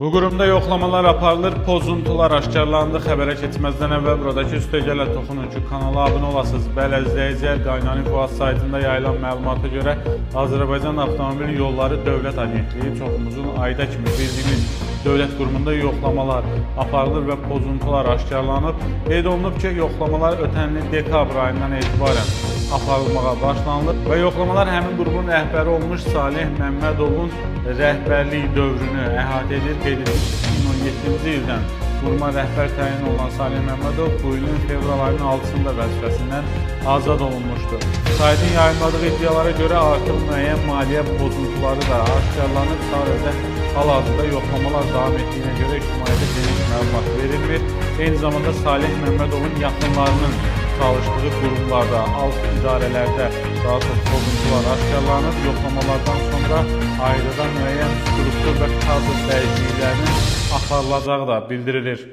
Bu qurumda yoxlamalar aparılır, pozuntular aşkarlandı. Xəbərə keçməzdən əvvəl buradakı üstəgələ toxunun ki, kanala abunə olasınız. Bəli, izləyicilər, Qaynani Fuad saytında yayılan məlumata görə Azərbaycan Avtomobil Yolları Dövlət Agentliyi çoxumuzun ayda kimi bildiyimiz dövlət qurumunda yoxlamalar aparılır və pozuntular aşkarlanıb. Qeyd olunub ki, yoxlamalar ötən il dekabr ayından etibarən aparılmağa başlanılır və yoxlamalar həmin qurumun rəhbəri olmuş Salih Məmmədovun rəhbərlik dövrünü əhatə edir. Qeyd edilir ki, 2017-ci ildən quruma rəhbər təyin olan Salih Məmmədov bu ilin fevral ayının 6-sında vəzifəsindən azad olunmuşdur. Saytın yayınladığı iddialara görə artıq müəyyən maliyyə pozuntuları da aşkarlanıb. Sadəcə hal-hazırda yoxlamalar davam etdiyinə görə ictimaiyyətə geniş məlumat verilmir. Eyni zamanda Salih Məmmədovun yaxınlarının çalıştığı qurumlarda, alt idarələrdə daha çox pozuntular aşkarlanıb. Yoxlamalardan sonra ayrıca müəyyən struktur və kadr dəyişikliklərinin aparılacağı da bildirilir.